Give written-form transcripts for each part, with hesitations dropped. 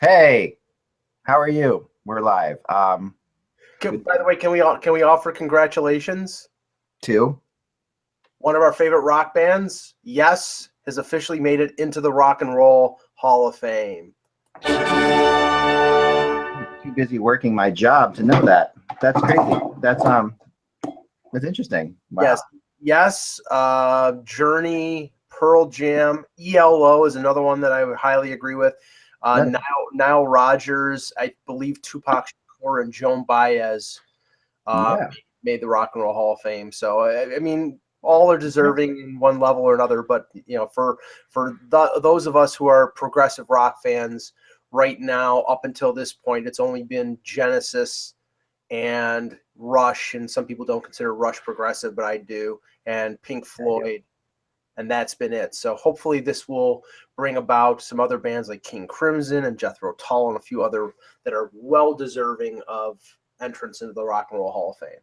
Hey, how are you? We're live. By the way, can we offer congratulations? Two. One of our favorite rock bands, Yes, has officially made it into the Rock and Roll Hall of Fame. Too busy working my job to know that. That's crazy. That's interesting. Wow. Yes. Journey, Pearl Jam, ELO is another one that I would highly agree with. Nile Rodgers, I believe Tupac Shakur and Joan Baez made the Rock and Roll Hall of Fame. So I mean, all are deserving in one level or another. But for those of us who are progressive rock fans right now, up until this point, it's only been Genesis and Rush, and some people don't consider Rush progressive, but I do, and Pink Floyd, and that's been it. So hopefully this will bring about some other bands like King Crimson and Jethro Tull and a few other that are well deserving of entrance into the Rock and Roll Hall of Fame.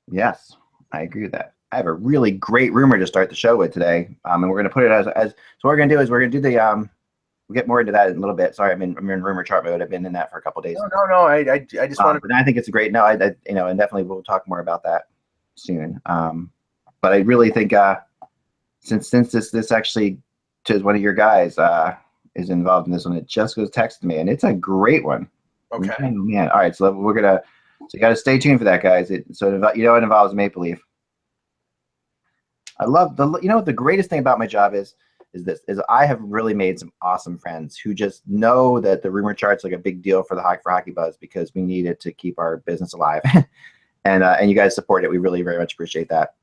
Yes, I agree with that. I have a really great rumor to start the show with today, and we're going to put it as so what we're going to do is we're going to do the we'll get more into that in a little bit. Sorry, I'm in rumor chart mode. I've been in that for a couple of days. No. I just wanted. But I think it's a great. No, I and definitely we'll talk more about that soon. But I really think since this actually to one of your guys is involved in this one, it just goes texted me, and it's a great one. Okay. Man. All right, so we're gonna. So you got to stay tuned for that, guys. It involves Maple Leaf. I love the greatest thing about my job is I have really made some awesome friends who just know that the rumor chart's like a big deal for Hockey Buzz because we need it to keep our business alive, and you guys support it. We really very much appreciate that.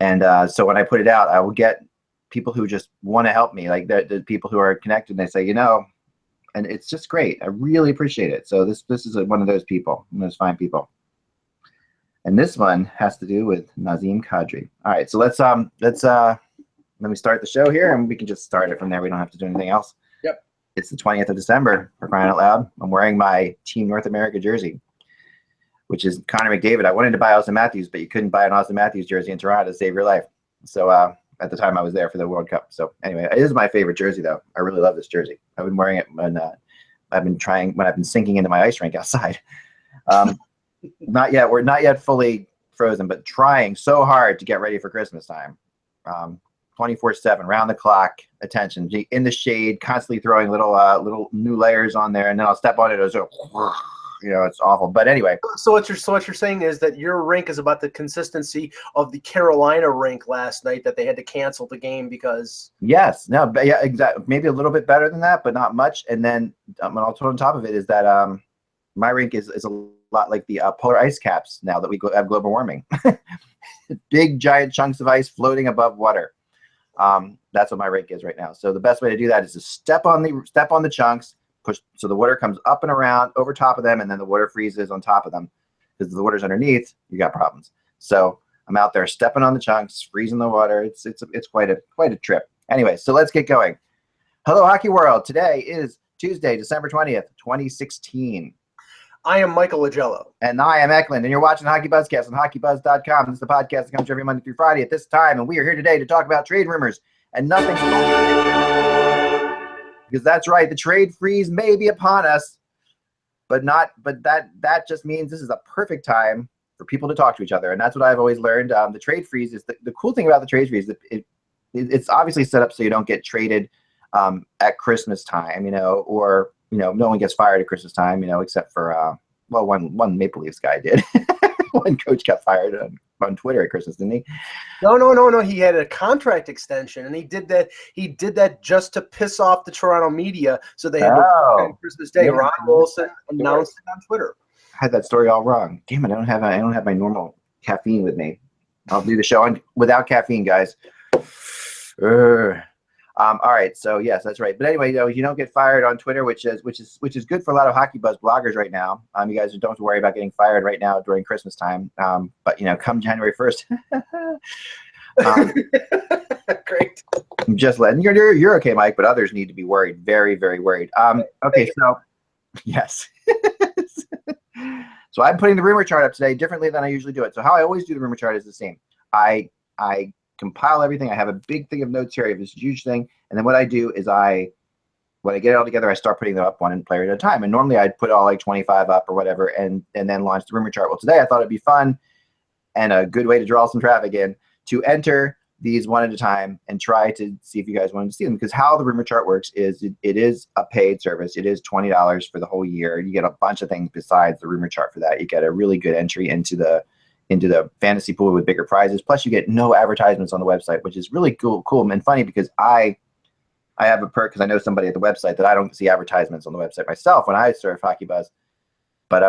And so when I put it out, I will get people who just want to help me, like the people who are connected. And they say, and it's just great. I really appreciate it. So this is one of those people, one of those fine people. And this one has to do with Nazim Kadri. All right, so let's let me start the show here, and we can just start it from there. We don't have to do anything else. Yep. It's the 20th of December, for crying out loud. I'm wearing my Team North America jersey, which is Connor McDavid. I wanted to buy Austin Matthews, but you couldn't buy an Austin Matthews jersey in Toronto to save your life. So at the time I was there for the World Cup. So anyway, it is my favorite jersey, though. I really love this jersey. I've been wearing it when I've been sinking into my ice rink outside. Not yet. We're not yet fully frozen, but trying so hard to get ready for Christmas time. 24/7, round the clock, attention, in the shade, constantly throwing little new layers on there, and then I'll step on it. It's awful. But anyway. So what you're saying is that your rink is about the consistency of the Carolina rink last night that they had to cancel the game because. Yes. No. But yeah. Exactly. Maybe a little bit better than that, but not much. And then also on top of it is that my rink is a lot like the polar ice caps now that we have global warming. Big giant chunks of ice floating above water. That's what my rink is right now. So the best way to do that is to step on the chunks, push so the water comes up and around over top of them, and then the water freezes on top of them. Because if the water's underneath, you got problems. So I'm out there stepping on the chunks, freezing the water. It's quite a trip. Anyway, so let's get going. Hello, Hockey World. Today is Tuesday, December 20th, 2016. I am Michael Lagello. And I am Eklund, and you're watching HockeyBuzzcast on HockeyBuzz.com. This is the podcast that comes every Monday through Friday at this time, and we are here today to talk about trade rumors and nothing. Because that's right, the trade freeze may be upon us, but that just means this is a perfect time for people to talk to each other, and that's what I've always learned. The trade freeze is the cool thing about the trade freeze. It's obviously set up so you don't get traded at Christmas time, or. No one gets fired at Christmas time, except for, one Maple Leafs guy did. One coach got fired on Twitter at Christmas, didn't he? No. He had a contract extension, and he did that just to piss off the Toronto media, so they had to on Christmas Day. Yeah. Ron Wilson announced it on Twitter. I had that story all wrong. Damn it, I don't have my normal caffeine with me. I'll do the show without caffeine, guys. All right, so yes, that's right. But anyway, you don't get fired on Twitter, which is good for a lot of Hockey Buzz bloggers right now. You guys don't have to worry about getting fired right now during Christmas time. But come January 1st. Great. I'm just letting you're okay, Mike, but others need to be worried, very, very worried. Okay, so yes. So I'm putting the rumor chart up today differently than I usually do it. So how I always do the rumor chart is the same. I compile everything. I have a big thing of notes here. I have this huge thing, and then what I do is I when I get it all together, I start putting them up one player at a time. And normally I'd put all like 25 up or whatever, and then launch the rumor chart. Well, today I thought it'd be fun and a good way to draw some traffic in to enter these one at a time and try to see if you guys wanted to see them. Because how the rumor chart works is it is a paid service. It is $20 for the whole year. You get a bunch of things besides the rumor chart for that. You get a really good entry into the fantasy pool with bigger prizes. Plus, you get no advertisements on the website, which is really cool and funny because I have a perk because I know somebody at the website that I don't see advertisements on the website myself when I surf HockeyBuzz. But go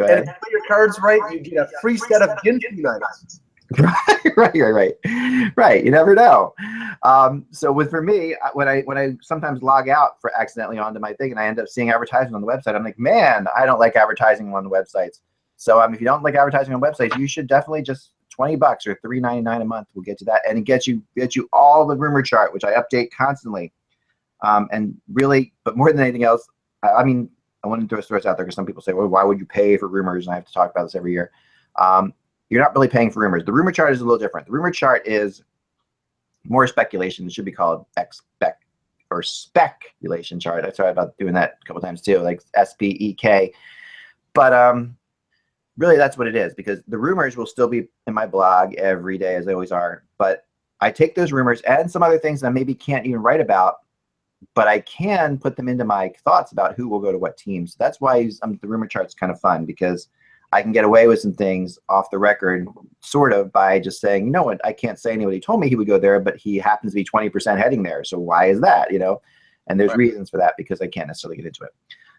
ahead. And if you play your cards right, you get a free set of Ginseng items. Right. You never know. So for me, when I sometimes log out for accidentally onto my thing and I end up seeing advertising on the website, I'm like, man, I don't like advertising on the websites. So if you don't like advertising on websites, you should definitely just $20 or $3.99 a month will get you that, and it gets you all the rumor chart, which I update constantly. And really, but more than anything else, I want to throw this out there because some people say, well, why would you pay for rumors? And I have to talk about this every year. You're not really paying for rumors. The rumor chart is a little different. The rumor chart is more speculation. It should be called speculation chart. I sorry about doing that a couple times too, like SPEK. But really, that's what it is, because the rumors will still be in my blog every day, as they always are. But I take those rumors and some other things that I maybe can't even write about, but I can put them into my thoughts about who will go to what teams. That's why the rumor chart's kind of fun, because I can get away with some things off the record, sort of, by just saying, you know what, I can't say anybody told me he would go there, but he happens to be 20% heading there. So why is that, And there's reasons for that because I can't necessarily get into it.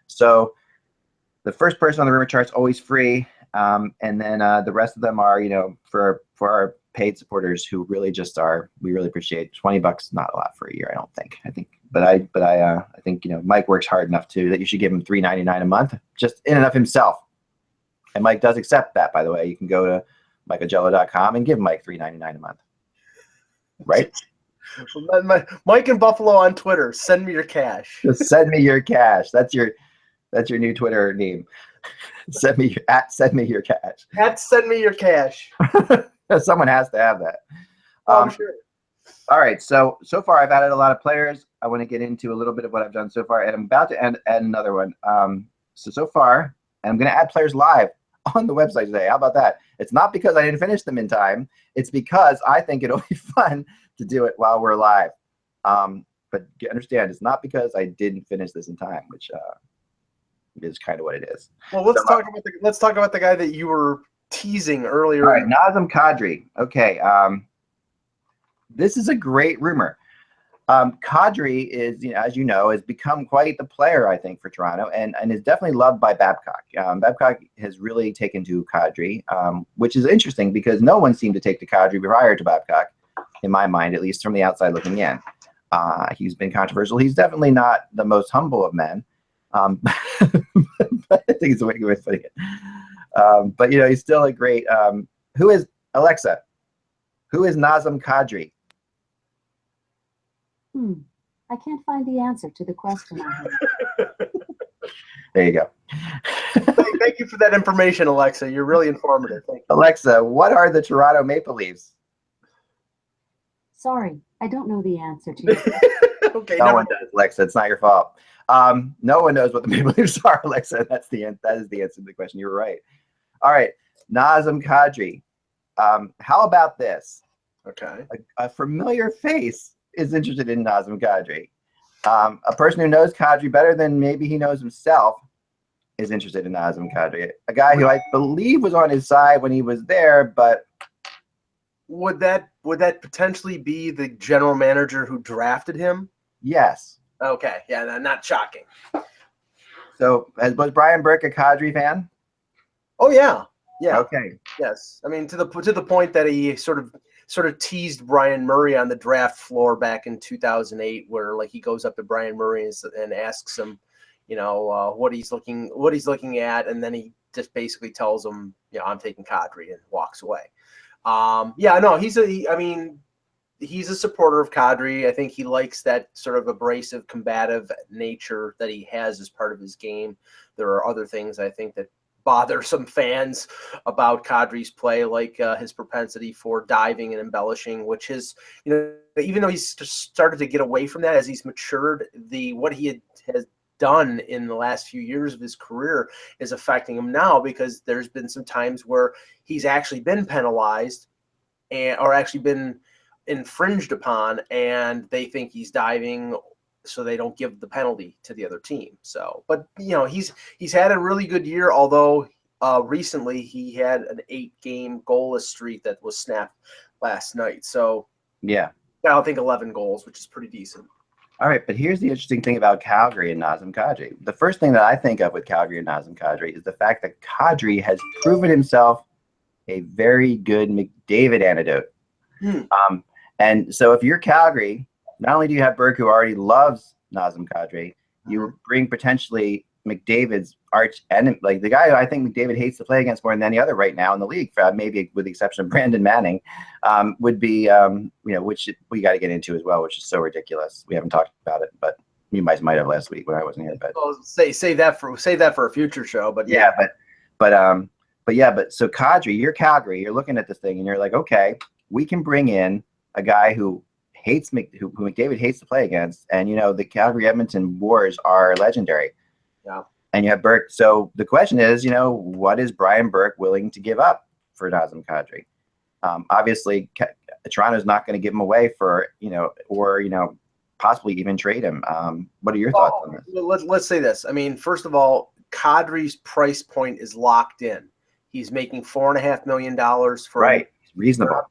So the first person on the rumor chart's always free. And then the rest of them are, for our paid supporters who really just are, we really appreciate $20. Not a lot for a year, I don't think. I think Mike works hard enough that you should give him $3.99 a month, just in and of himself. And Mike does accept that, by the way. You can go to michaeljello.com and give Mike $3.99 a month. Right? Mike in Buffalo on Twitter. Send me your cash. Just send me your cash. That's your new Twitter name. Send me your cash. Send me your cash. Someone has to have that. I'm sure. All right. So far I've added a lot of players. I want to get into a little bit of what I've done so far, and I'm about to add another one. So far, I'm going to add players live on the website today. How about that? It's not because I didn't finish them in time. It's because I think it'll be fun to do it while we're live. But understand, it's not because I didn't finish this in time, which is kind of what it is. Well, let's talk about the guy that you were teasing earlier. All right, Nazem Kadri. Okay, this is a great rumor. Kadri is, as you know, has become quite the player, I think, for Toronto, and is definitely loved by Babcock. Babcock has really taken to Kadri, which is interesting because no one seemed to take to Kadri prior to Babcock, in my mind, at least from the outside looking in. He's been controversial. He's definitely not the most humble of men. But I think it's a way of putting it. But he's still a great. Who is Alexa? Who is Nazem Kadri? I can't find the answer to the question I have. There you go. Thank you for that information, Alexa. You're really informative. Thank you. Alexa, what are the Toronto Maple Leafs? Sorry, I don't know the answer to you. Okay, no one does, Alexa. It's not your fault. No one knows what the Maple Leafs are, Alexa. That is the answer to the question. You were right. All right, Nazem Kadri. How about this? Okay. A familiar face is interested in Nazem Kadri. A person who knows Kadri better than maybe he knows himself is interested in Nazem Kadri. A guy who I believe was on his side when he was there, but would that potentially be the general manager who drafted him? Yes. Okay. Yeah, not shocking. So, was Brian Burke a Kadri fan? Oh yeah. Yeah. Okay. Yes. I mean, to the point that he sort of teased Brian Murray on the draft floor back in 2008, where he goes up to Brian Murray and asks him, what he's looking at, and then he just basically tells him, I'm taking Kadri, and walks away. He's a supporter of Kadri. I think he likes that sort of abrasive, combative nature that he has as part of his game. There are other things I think that bother some fans about Kadri's play, like his propensity for diving and embellishing, which is, even though he's started to get away from that as he's matured, what he has done in the last few years of his career is affecting him now, because there's been some times where he's actually been penalized or actually been infringed upon, and they think he's diving, so they don't give the penalty to the other team. So, but he's had a really good year, although recently he had an 8-game goalless streak that was snapped last night. So yeah, I think 11 goals, which is pretty decent. All right, but here's the interesting thing about Calgary and Nazem Kadri. The first thing that I think of with Calgary and Nazem Kadri is the fact that Kadri has proven himself a very good McDavid antidote. And so if you're Calgary, not only do you have Burke, who already loves Nazem Kadri, you bring potentially McDavid's arch enemy, like the guy who I think McDavid hates to play against more than any other right now in the league, maybe with the exception of Brandon Manning, would be, which we got to get into as well, which is so ridiculous. We haven't talked about it, but you might have last week when I wasn't here. But save that for a future show. But so Kadri, you're Calgary, you're looking at this thing and you're like, okay, we can bring in a guy who McDavid hates to play against, and the Calgary Edmonton wars are legendary. Yeah. And you have Burke. So the question is, what is Brian Burke willing to give up for Nazem Kadri? Obviously, Toronto's not going to give him away for, or possibly even trade him. What are your thoughts on this? Well, let's say this. I mean, first of all, Kadri's price point is locked in. He's making $4.5 million for reasonable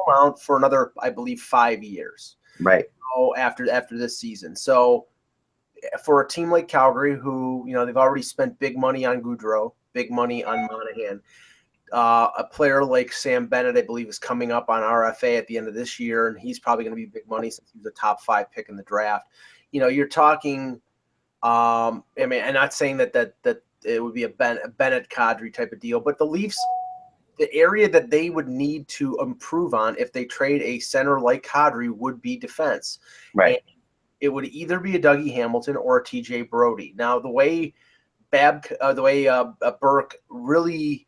amount for another, I believe, 5 years. Right. So after this season. So for a team like Calgary, who they've already spent big money on Gaudreau, big money on Monahan, a player like Sam Bennett, I believe, is coming up on RFA at the end of this year, and he's probably going to be big money since he's a top 5 pick in the draft. You're talking. I'm not saying that it would be a Bennett Kadri type of deal, but the Leafs, the area that they would need to improve on if they trade a center like Kadri would be defense. Right. And it would either be a Dougie Hamilton or a TJ Brody. Now, the way Burke really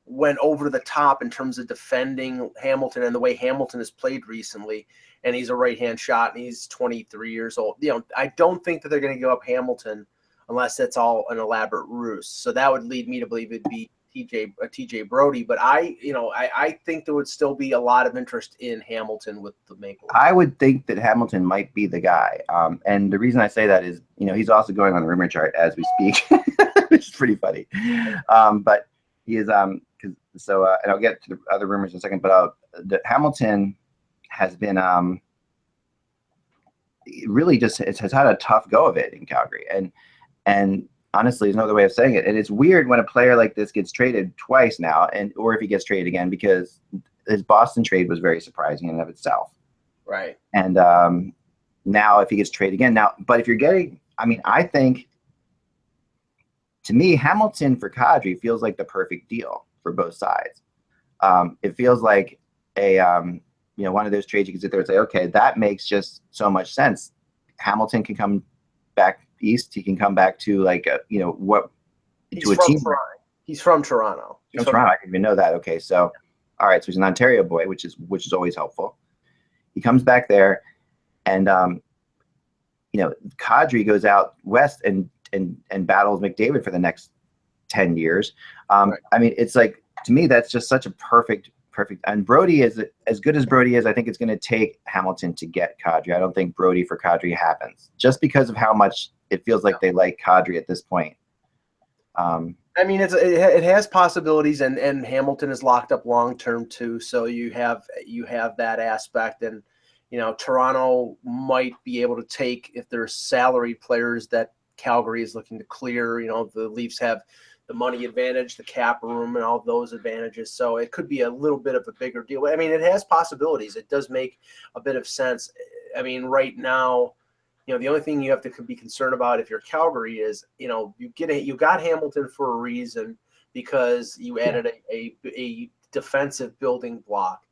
went over the top in terms of defending Hamilton and the way Hamilton has played recently, and he's a right-hand shot and he's 23 years old. I don't think that they're going to give up Hamilton unless that's all an elaborate ruse. So that would lead me to believe it'd be TJ Brody, but I think there would still be a lot of interest in Hamilton with the Maple Leafs. I would think that Hamilton might be the guy, and the reason I say that is he's also going on the rumor chart as we speak, which is pretty funny. But he is and I'll get to the other rumors in a second. But Hamilton has been really just has had a tough go of it in Calgary, and honestly, there's no other way of saying it. And it's weird when a player like this gets traded twice now, or if he gets traded again, because his Boston trade was very surprising in and of itself. Right. And now if he gets traded again, but if you're getting, I think, to me, Hamilton for Kadri feels like the perfect deal for both sides. It feels like a, one of those trades you can sit there and say, okay, that makes just so much sense. Hamilton can come back east. He can come back to to a team. He's from Toronto. From Toronto. I didn't even know that. Okay, so all right, so he's an Ontario boy, which is always helpful. He comes back there, and Kadri goes out west and battles McDavid for the next 10 years. Right. It's like, to me, that's just such a perfect. And Brody is as good as Brody is. I think it's going to take Hamilton to get Kadri. I don't think Brody for Kadri happens, just because of how much it feels like they like Kadri at this point. It has possibilities, and Hamilton is locked up long term too. So you have that aspect, and Toronto might be able to take, if there's salary players that Calgary is looking to clear. The Leafs have the money advantage, the cap room, and all those advantages. So it could be a little bit of a bigger deal. It has possibilities. It does make a bit of sense. Right now, the only thing you have to be concerned about if you're Calgary is, you got Hamilton for a reason, because you added a defensive building block.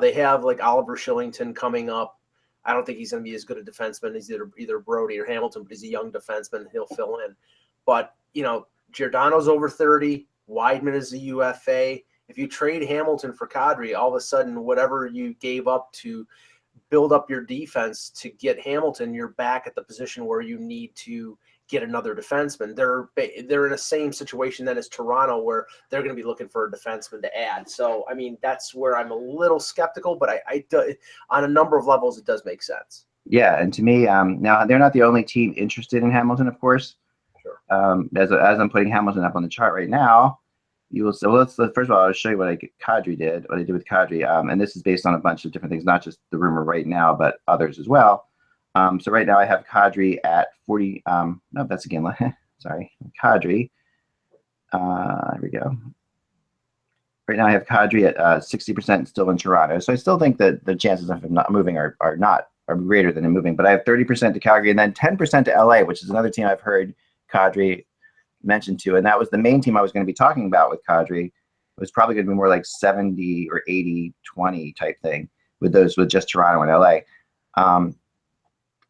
They have like Oliver Shillington coming up. I don't think he's going to be as good a defenseman as either Brody or Hamilton, but he's a young defenseman. He'll fill in. But, Giordano's over 30. Weidman is a UFA. If you trade Hamilton for Kadri, all of a sudden, whatever you gave up to build up your defense to get Hamilton, you're back at the position where you need to get another defenseman. They're in the same situation then as Toronto, where they're going to be looking for a defenseman to add. So, I mean, that's where I'm a little skeptical, but I on a number of levels, it does make sense. Yeah, and to me, now they're not the only team interested in Hamilton, of course. Sure. As I'm putting Hamilton up on the chart right now, you will. So let's first of all, I'll show you what Kadri did. What I did with Kadri, and this is based on a bunch of different things, not just the rumor right now, but others as well. So right now I have Kadri at 40. No, that's again. Sorry, Kadri. There we go. Right now I have Kadri at 60% still in Toronto. So I still think that the chances of him not moving are greater than him moving. But I have 30% to Calgary and then 10% to LA, which is another team I've heard Kadri mentioned to, and that was the main team I was going to be talking about with Kadri. It was probably going to be more like 70 or 80-20 type thing with just Toronto and LA.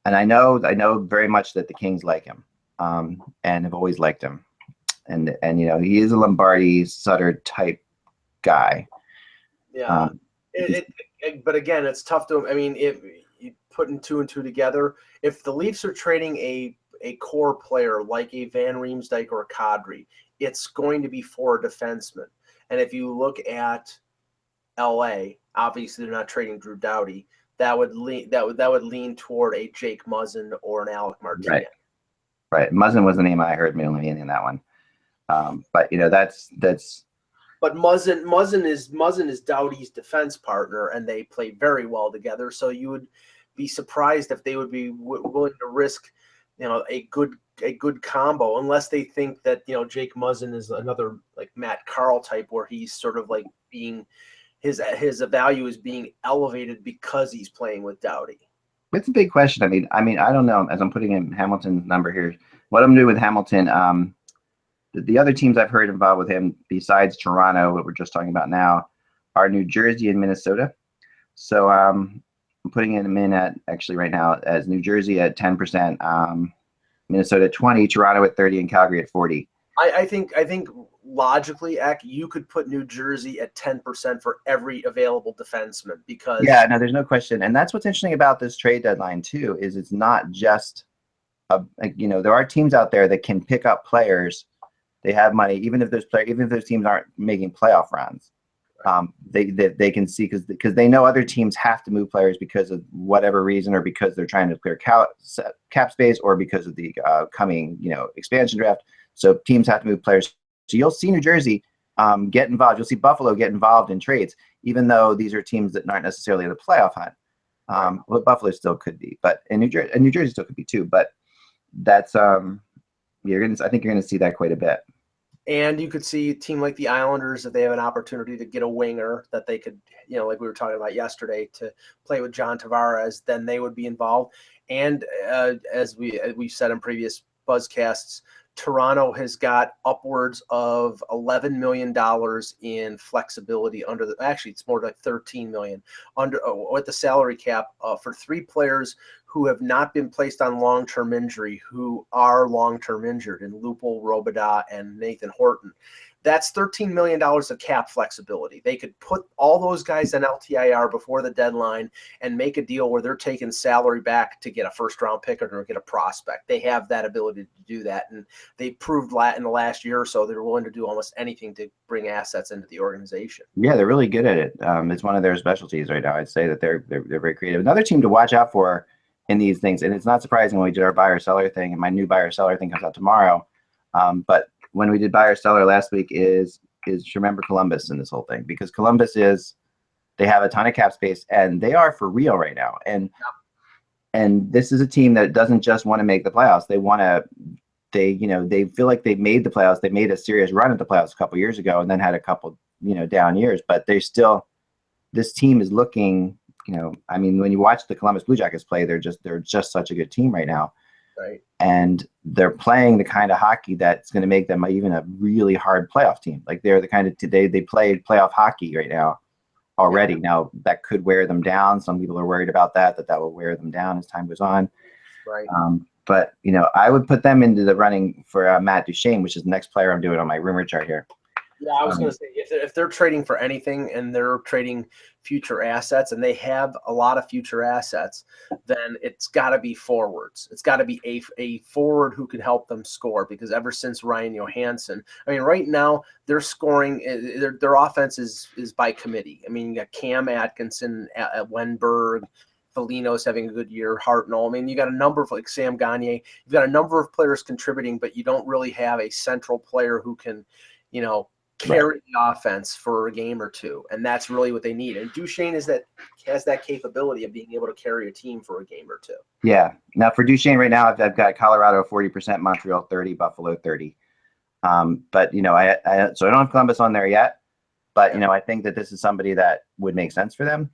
And I know very much that the Kings like him, and have always liked him, and he is a Lombardi Sutter type guy. Yeah, but again, it's tough to. I mean, if you putting 2 and 2 together, if the Leafs are trading a core player like a Van Riemsdyk or a Kadri, it's going to be for a defenseman. And if you look at LA, obviously they're not trading Drew Doughty. That would lean toward a Jake Muzzin or an Alec Martinez. Right. Muzzin was the name I heard mainly in that one. But that's. But Muzzin is Doughty's defense partner, and they play very well together. So you would be surprised if they would be willing to risk, a good combo, unless they think that Jake Muzzin is another like Matt Carl type, where he's sort of like being his value is being elevated because he's playing with Doughty. It's a big question. I mean, I don't know. As I'm putting in Hamilton's number here, what I'm doing with Hamilton, the other teams I've heard involved with him besides Toronto, what we're just talking about now, are New Jersey and Minnesota. So I'm putting him in at actually right now as New Jersey at 10%, Minnesota at 20%, Toronto at 30%, and Calgary at 40%. I think logically, Eck, you could put New Jersey at 10% for every available defenseman because there's no question, and that's what's interesting about this trade deadline too. Is it's not just there are teams out there that can pick up players. They have money, even if those teams aren't making playoff runs. They can see because they know other teams have to move players because of whatever reason, or because they're trying to clear cap space, or because of the coming expansion draft. So teams have to move players. So you'll see New Jersey get involved. You'll see Buffalo get involved in trades, even though these are teams that aren't necessarily in the playoff hunt. Well, Buffalo still could be, but New Jersey still could be too. But that's I think you're gonna see that quite a bit. And you could see a team like the Islanders, if they have an opportunity to get a winger that they could, like we were talking about yesterday, to play with John Tavares, then they would be involved. And as we've said in previous buzzcasts, Toronto has got upwards of $11 million in flexibility actually it's more like $13 million with the salary cap for 3 players who have not been placed on long-term injury, who are long-term injured, in Lupul, Robidas, and Nathan Horton. That's $13 million of cap flexibility. They could put all those guys in LTIR before the deadline and make a deal where they're taking salary back to get a first-round pick or get a prospect. They have that ability to do that, and they proved in the last year or so they're willing to do almost anything to bring assets into the organization. Yeah, they're really good at it. It's one of their specialties right now. I'd say that they're very creative. Another team to watch out for in these things, and it's not surprising when we did our buyer-seller thing, and my new buyer-seller thing comes out tomorrow, but when we did buyer seller last week is remember Columbus in this whole thing, because Columbus they have a ton of cap space and they are for real right now. And this is a team that doesn't just want to make the playoffs. They feel like they've made the playoffs. They made a serious run at the playoffs a couple years ago and then had a couple, down years, but this team is looking, when you watch the Columbus Blue Jackets play, they're just such a good team right now. Right. And they're playing the kind of hockey that's going to make them even a really hard playoff team. Like they're the kind of they play playoff hockey right now already. Yeah. Now that could wear them down. Some people are worried about that will wear them down as time goes on. Right. But I would put them into the running for Matt Duchene, which is the next player I'm doing on my rumor chart here. Yeah, I was going to say, if they're trading for anything and they're trading future assets, and they have a lot of future assets, then it's got to be forwards. It's got to be a forward who can help them score, because ever since Ryan Johansson, I mean, right now they're scoring, their offense is by committee. I mean, you got Cam Atkinson, at Wenberg, Foligno's having a good year, Hartnell. I mean, you got a number of, like Sam Gagne, you've got a number of players contributing, but you don't really have a central player who can, carry the offense for a game or two, and that's really what they need. And Duchene has that capability of being able to carry a team for a game or two. Yeah. Now for Duchene right now, I've got Colorado 40%, Montreal 30, Buffalo 30. But so I don't have Columbus on there yet. But I think that this is somebody that would make sense for them.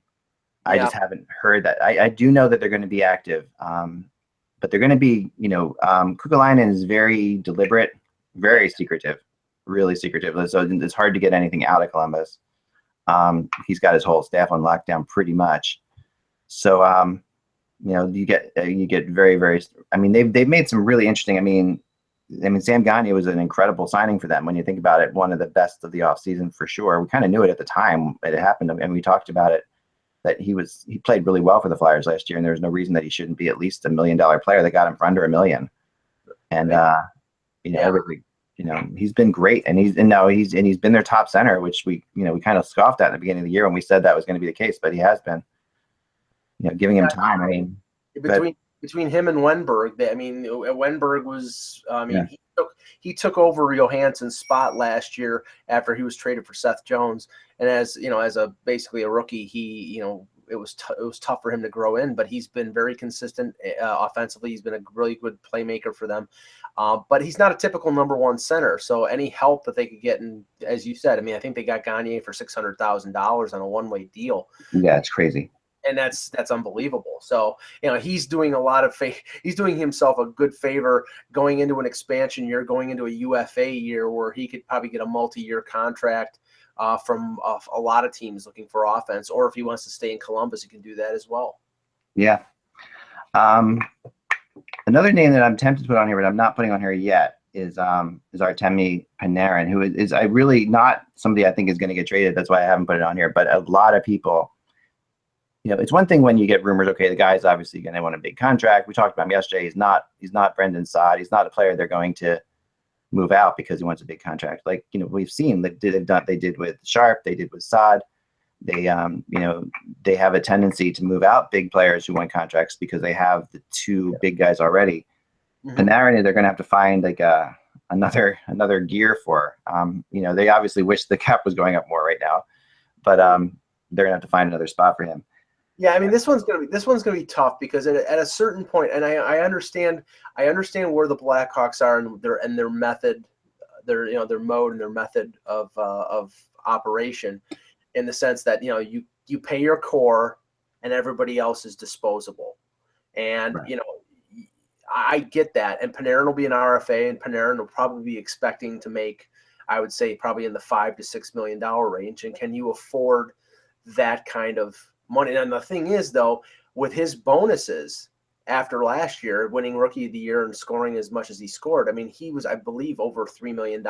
I just haven't heard that. I do know that they're going to be active, but they're going to be. Kukalainen is very deliberate, very secretive. Really secretive, so it's hard to get anything out of Columbus. He's got his whole staff on lockdown pretty much. So you get very, very. I mean, they've made some really interesting. I mean, Sam Gagne was an incredible signing for them when you think about it. One of the best of the offseason for sure. We kind of knew it at the time it happened, and we talked about it that he played really well for the Flyers last year, and there was no reason that he shouldn't be at least $1 million player. They got him for under $1 million, and everything. He's been great, and he's been their top center, which we kind of scoffed at the beginning of the year when we said that was going to be the case, but he has been, giving him time. I mean, between him and Wenberg, Wenberg was, he took over Johansson's spot last year after he was traded for Seth Jones, and as basically a rookie, it was tough for him to grow in, but he's been very consistent offensively. He's been a really good playmaker for them. But he's not a typical number one center. So any help that they could get, and as you said, I think they got Gagne for $600,000 on a one-way deal. Yeah, it's crazy. And that's unbelievable. So, he's doing he's doing himself a good favor going into an expansion year, going into a UFA year where he could probably get a multi-year contract from a lot of teams looking for offense, or if he wants to stay in Columbus, he can do that as well. Yeah. Another name that I'm tempted to put on here, but I'm not putting on here yet, is Artemi Panarin, who is really not somebody I think is going to get traded. That's why I haven't put it on here. But a lot of people, it's one thing when you get rumors. Okay, the guy's obviously going to want a big contract. We talked about him yesterday. He's not Brendan Saad. He's not a player they're going to move out because he wants a big contract. Like we've seen they did with Sharp, they did with Saad. They they have a tendency to move out big players who want contracts because they have the two big guys already. Mm-hmm. Panarin, they're going to have to find like another gear for. They obviously wish the cap was going up more right now, but they're going to have to find another spot for him. Yeah, this one's gonna be tough because at a certain point, and I understand where the Blackhawks are and their method, their mode and their method of operation, in the sense that you pay your core and everybody else is disposable, and right. I get that, and Panarin will be an RFA, and Panarin will probably be expecting to make, I would say, probably in the $5 to $6 million range, and can you afford that kind of money? And the thing is, though, with his bonuses after last year, winning Rookie of the Year and scoring as much as he scored, he was, I believe, over $3 million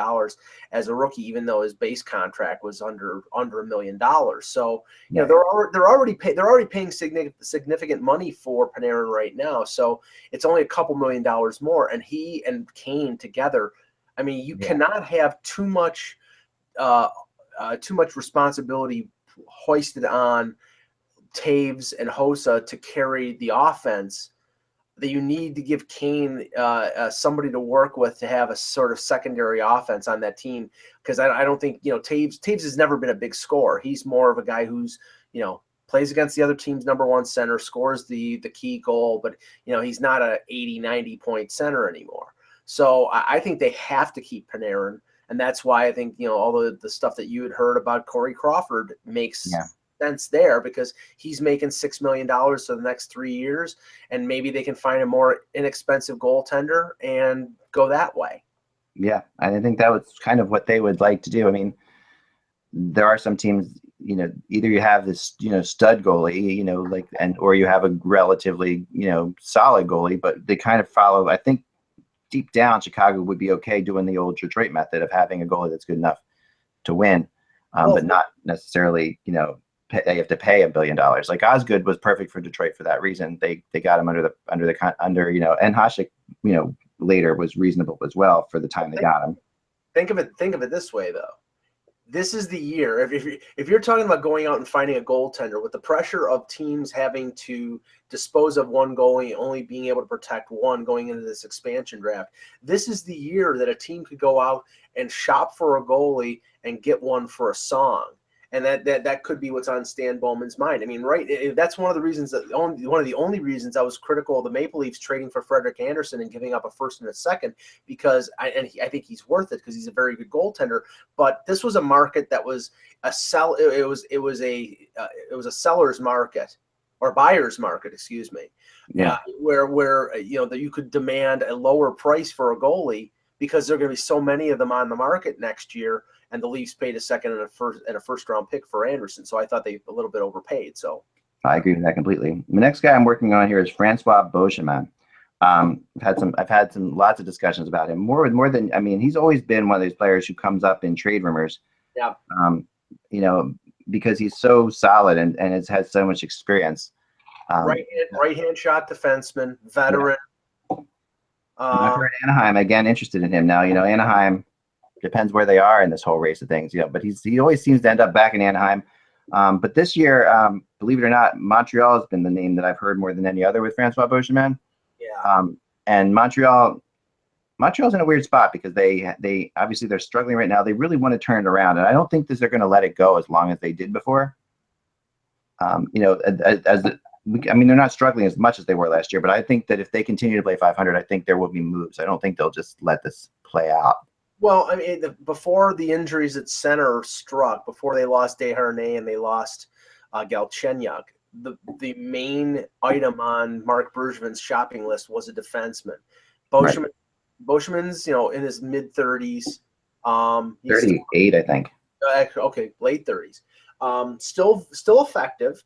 as a rookie, even though his base contract was under $1 million. So they're already paying significant money for Panarin right now. So it's only a couple $1 million more, and he and Kane together. You cannot have too much responsibility hoisted on Taves and Hossa to carry the offense, that you need to give Kane somebody to work with to have a sort of secondary offense on that team. Because I don't think, Taves has never been a big scorer. He's more of a guy who's, plays against the other team's number one center, scores the key goal, but, he's not a 80, 90 point center anymore. So I think they have to keep Panarin. And that's why I think, all the stuff that you had heard about Corey Crawford makes sense there, because he's making $6 million for the next 3 years, and maybe they can find a more inexpensive goaltender and go that way. Yeah, and I think that was kind of what they would like to do. There are some teams, either you have this, stud goalie, like, or you have a relatively, solid goalie, but they kind of follow. I think deep down, Chicago would be okay doing the old Detroit method of having a goalie that's good enough to win, but not necessarily, they have to pay $1 billion. Like Osgood was perfect for Detroit for that reason. They got him under, and Hasek, later was reasonable as well for the time they got him. Think of it this way, though. This is the year. If you're talking about going out and finding a goaltender with the pressure of teams having to dispose of one goalie, only being able to protect one going into this expansion draft, this is the year that a team could go out and shop for a goalie and get one for a song. And that could be what's on Stan Bowman's mind. I mean, right? That's one of the reasons one of the only reasons I was critical of the Maple Leafs trading for Frederik Andersen and giving up a first and a second, because I think he's worth it because he's a very good goaltender. But this was a market that was a sell. It was a seller's market or buyer's market, excuse me. Yeah. Where that you could demand a lower price for a goalie because there are going to be so many of them on the market next year. And the Leafs paid a second and a first round pick for Anderson, so I thought they a little bit overpaid. So I agree with that completely. The next guy I'm working on here is Francois Beauchemin. I've had some lots of discussions about him. More than, I mean, he's always been one of these players who comes up in trade rumors. Yeah. Because he's so solid and has so much experience. Right hand shot defenseman, veteran. Yeah. I've heard Anaheim again interested in him now. Anaheim. Depends where they are in this whole race of things, but he always seems to end up back in Anaheim. But this year, believe it or not, Montreal has been the name that I've heard more than any other with Francois Beauchemin. Yeah. And Montreal's in a weird spot because they obviously they're struggling right now. They really want to turn it around, and I don't think they're going to let it go as long as they did before. They're not struggling as much as they were last year, but I think that if they continue to play 500, I think there will be moves. I don't think they'll just let this play out. Well, I mean, before the injuries at center struck, before they lost Desharnais and they lost Galchenyuk, the main item on Marc Bergevin's shopping list was a defenseman. Beauchemin's, in his mid-30s. 38, I think. Okay, late 30s. Still effective.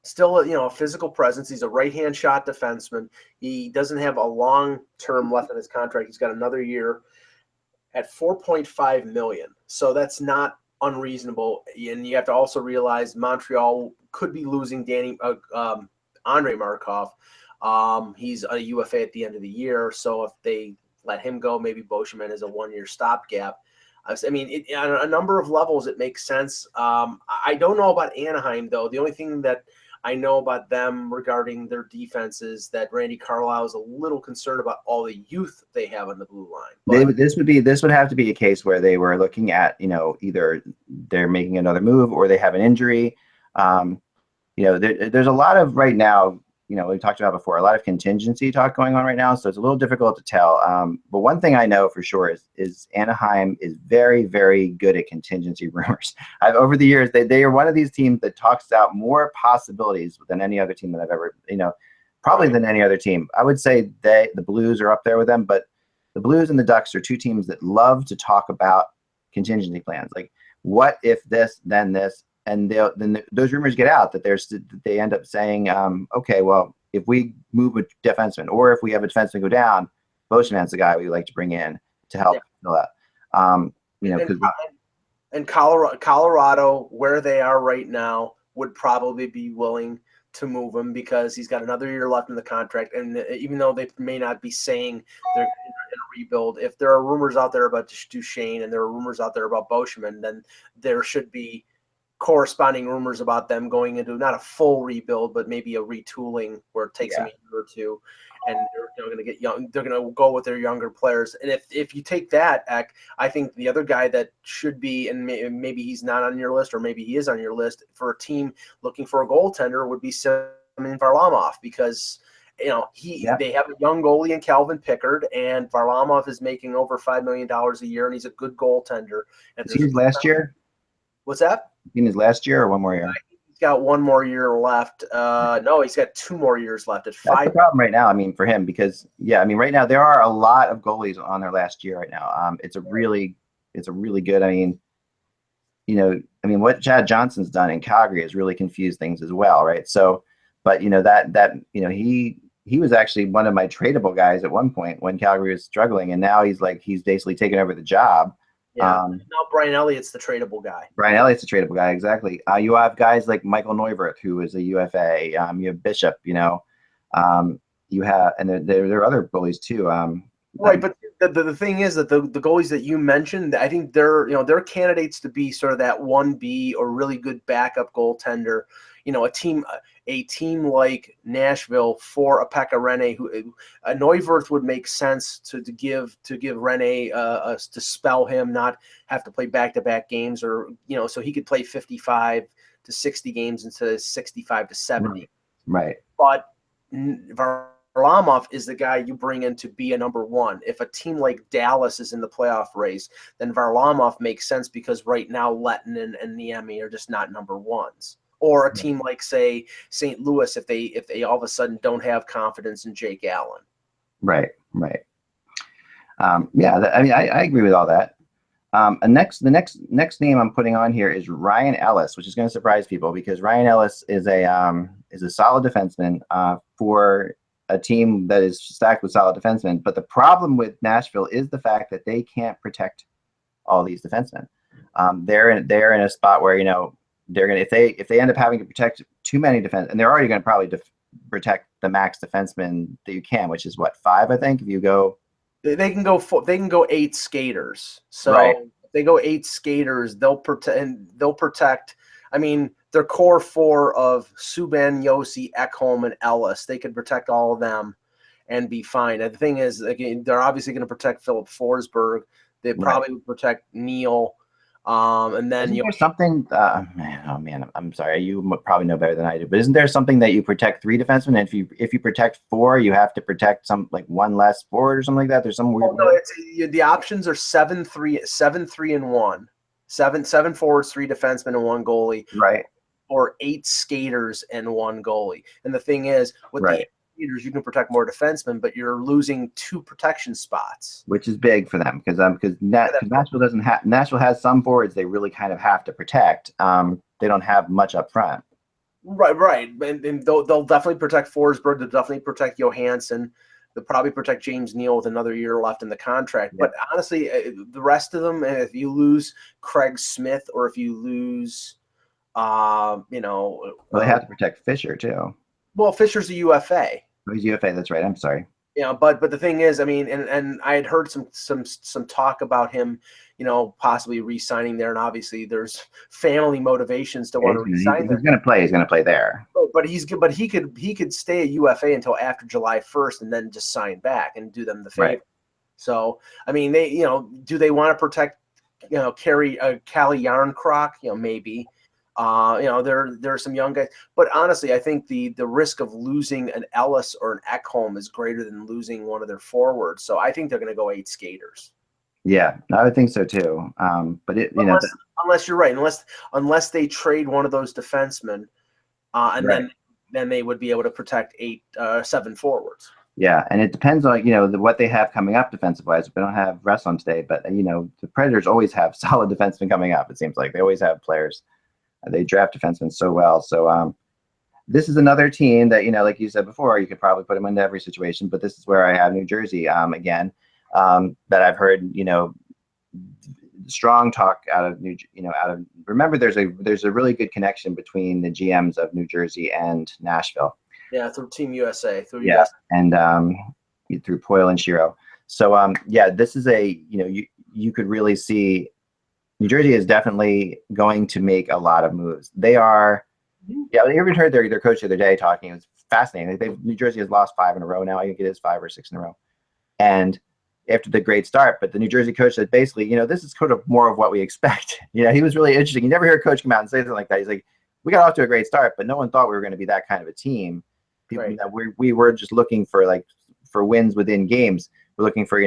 Still, a physical presence. He's a right-hand shot defenseman. He doesn't have a long term left in his contract. He's got another year at $4.5 million. So that's not unreasonable. And you have to also realize Montreal could be losing Andre Markov. He's a UFA at the end of the year. So if they let him go, maybe Beauchemin is a 1-year stopgap. I mean, on a number of levels, it makes sense. I don't know about Anaheim, though. The only thing that I know about them regarding their defense is that Randy Carlyle is a little concerned about all the youth they have on the blue line. But this would have to be a case where they were looking at, either they're making another move or they have an injury. There's a lot of right now, we talked about before, a lot of contingency talk going on right now. So it's a little difficult to tell. But one thing I know for sure is Anaheim is very, very good at contingency rumors. Over the years, they are one of these teams that talks out more possibilities than any other team that I've ever, probably than any other team. I would say the Blues are up there with them, but the Blues and the Ducks are two teams that love to talk about contingency plans. Like, what if this, then this? And then those rumors get out that they end up saying, okay, well, if we move a defenseman or if we have a defenseman go down, Beauchemin's the guy we like to bring in to help fill out. And Colorado, where they are right now, would probably be willing to move him because he's got another year left in the contract. And even though they may not be saying they're in a rebuild, if there are rumors out there about Duchesne and there are rumors out there about Beauchemin, then there should be corresponding rumors about them going into not a full rebuild, but maybe a retooling where it takes them a year or two, and they're going to get young. They're going to go with their younger players. And if you take that, Eck, I think the other guy that should be, and maybe he's not on your list, or maybe he is on your list for a team looking for a goaltender, would be Semyon Varlamov, because they have a young goalie in Calvin Pickard, and Varlamov is making over $5 million a year, and he's a good goaltender. And his last year. What's that? In his last year or one more year? He's got one more year left. No, he's got 2 more years left at 5. That's the problem right now. I mean, for him, because right now there are a lot of goalies on their last year right now. It's a really good. I mean, I mean, what Chad Johnson's done in Calgary has really confused things as well, right? So, but he was actually one of my tradable guys at one point when Calgary was struggling, and now he's basically taken over the job. Yeah. Now Brian Elliott's the tradable guy. Brian Elliott's a tradable guy, exactly. You have guys like Michael Neuwirth, who is a UFA. You have Bishop, you have, and there are other goalies too. Right, but the thing is that the goalies that you mentioned, I think they're candidates to be sort of that 1B or really good backup goaltender. A team like Nashville for a Pekka Rinne, who Neuwirth would make sense to give Rinne to spell him, not have to play back-to-back games, or so he could play 55 to 60 games instead of 65 to 70. Right. But Varlamov is the guy you bring in to be a number one. If a team like Dallas is in the playoff race, then Varlamov makes sense because right now Lettinen and Niemi are just not number ones. Or a team like, say, St. Louis, if they all of a sudden don't have confidence in Jake Allen. Right. I agree with all that. The next name I'm putting on here is Ryan Ellis, which is going to surprise people because Ryan Ellis is a solid defenseman for a team that is stacked with solid defensemen. But the problem with Nashville is the fact that they can't protect all these defensemen. They're in a spot where they're gonna if they end up having to protect too many defense, and they're already going to probably protect the max defenseman that you can, which is what, 5, I think. If you go, they can go 8 skaters. So right. If they go 8 skaters, they'll protect. I mean, their core 4 of Subban, Yossi, Ekholm, and Ellis, they could protect all of them and be fine. And the thing is, again, they're obviously going to protect Philip Forsberg. They probably would protect Neal. And then isn't there something? I'm sorry. You probably know better than I do. But isn't there something that you protect 3 defensemen, and if you protect 4, you have to protect some like 1 less forward or something like that? There's some weird. No, the options are 7-3 and 1. 7 forwards, 3 defensemen, and 1 goalie. Right. Or 8 skaters and 1 goalie. And the thing is, with the skaters, you can protect more defensemen, but you're losing 2 protection spots, which is big for them because Nashville has some forwards they really kind of have to protect. They don't have much up front. Right, and they'll definitely protect Forsberg. They'll definitely protect Johansson. They'll probably protect James Neal with another year left in the contract. Yeah. But honestly, the rest of them, if you lose Craig Smith or if you lose, well, they have to protect Fisher too. Well, Fisher's a UFA. Oh, he's UFA. That's right. I'm sorry. But the thing is, I mean, and I had heard some talk about him, possibly re-signing there, and obviously there's family motivations to want to re-sign there. He's going to play. He's going to play there. But he could stay a UFA until after July 1st and then just sign back and do them the favor. Right. So I mean, do they want to protect Calle Yarncroc? Maybe. There are some young guys, but honestly, I think the risk of losing an Ellis or an Ekholm is greater than losing one of their forwards. So I think they're going to go 8 skaters. Yeah, I would think so too. But unless you're right, unless they trade one of those defensemen, and then they would be able to protect 7 forwards. Yeah, and it depends on what they have coming up defensive wise. We don't have Russ on today, but the Predators always have solid defensemen coming up. It seems like they always have players. They draft defensemen so well. So this is another team that, like you said before, you could probably put them into every situation. But this is where I have New Jersey again, that I've heard, strong talk out of remember, there's a really good connection between the GMs of New Jersey and Nashville. Yeah, through Team USA. And through Poyle and Shiro. So this is you could really see New Jersey is definitely going to make a lot of moves. They are, I even heard their coach the other day talking. It was fascinating. New Jersey has lost 5 in a row now. I think it is 5 or 6 in a row. And after the great start, but the New Jersey coach said basically, this is sort of more of what we expect. He was really interesting. You never hear a coach come out and say something like that. He's like, we got off to a great start, but no one thought we were going to be that kind of a team. We were just looking for wins within games. We're looking for,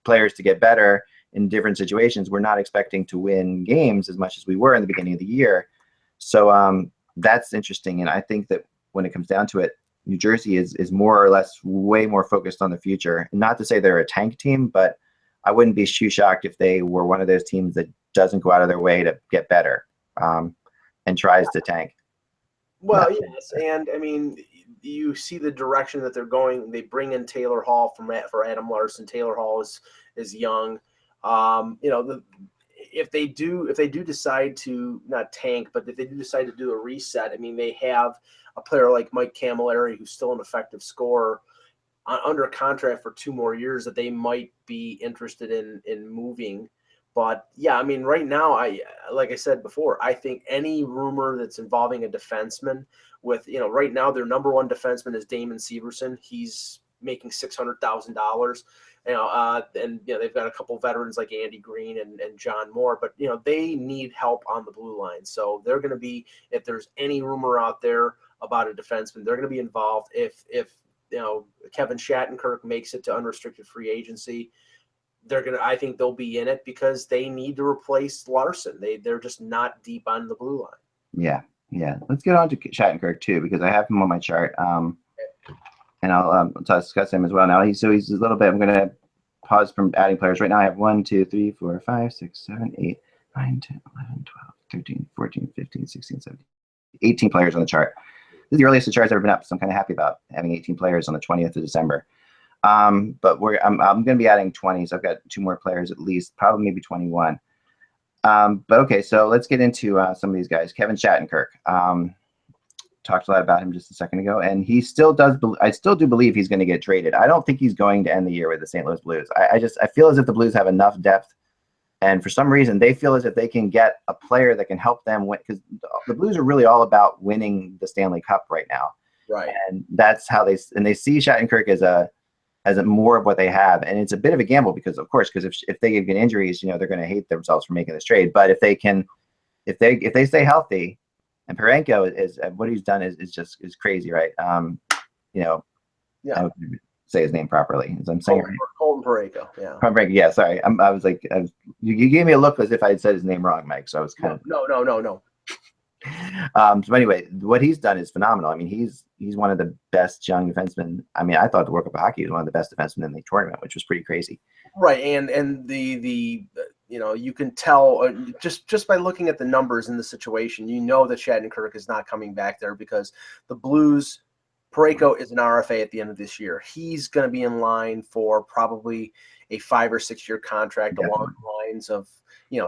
players to get better in different situations. We're not expecting to win games as much as we were in the beginning of the year. So that's interesting. And I think that when it comes down to it, New Jersey is more or less way more focused on the future. Not to say they're a tank team, but I wouldn't be too shocked if they were one of those teams that doesn't go out of their way to get better, and tries to tank. Well, yes, and I mean, you see the direction that they're going. They bring in Taylor Hall for Adam Larson. Taylor Hall is young. If they do decide to not tank, but if they do decide to do a reset, I mean, they have a player like Mike Camilleri, who's still an effective scorer, under contract for 2 more years, that they might be interested in moving. But yeah, I mean, right now, like I said before, I think any rumor that's involving a defenseman right now their number one defenseman is Damon Severson. He's making $600,000. And they've got a couple veterans like Andy Green and John Moore, but they need help on the blue line. So they're going to be, if there's any rumor out there about a defenseman, they're going to be involved. If Kevin Shattenkirk makes it to unrestricted free agency, I think they'll be in it because they need to replace Larson. They're just not deep on the blue line. Yeah. Let's get on to Shattenkirk too, because I have him on my chart. And I'll discuss him as well now. He's a little bit. I'm going to pause from adding players. Right now I have 1, 2, 3, 4, 5, 6, 7, 8, 9, 10, 11, 12, 13, 14, 15, 16, 17, 18 players on the chart. This is the earliest the chart's ever been up, so I'm kind of happy about having 18 players on the 20th of December. But I'm going to be adding 20, so I've got 2 more players at least, probably maybe 21. But okay, so let's get into some of these guys. Kevin Shattenkirk. Talked a lot about him just a second ago, and he still does. I still do believe he's going to get traded. I don't think he's going to end the year with the St. Louis Blues. I feel as if the Blues have enough depth, and for some reason they feel as if they can get a player that can help them win, because the Blues are really all about winning the Stanley Cup right now. Right. And that's how they see Shattenkirk as a more of what they have, and it's a bit of a gamble because if they get injuries, they're going to hate themselves for making this trade. But if they stay healthy. And Parenko is what he's done is crazy, right? I would say his name properly. As I'm saying, Colton Parayko. Yeah. Parayko. Yeah. Sorry, I was like, you gave me a look as if I had said his name wrong, Mike. So I was kind of no. So anyway, what he's done is phenomenal. I mean, he's one of the best young defensemen. I mean, I thought the World Cup of Hockey was one of the best defensemen in the tournament, which was pretty crazy. Right, and the you can tell just by looking at the numbers in the situation, that Shattenkirk is not coming back there because the Blues, Parayko is an RFA at the end of this year. He's going to be in line for probably a 5 or 6 year contract along the lines of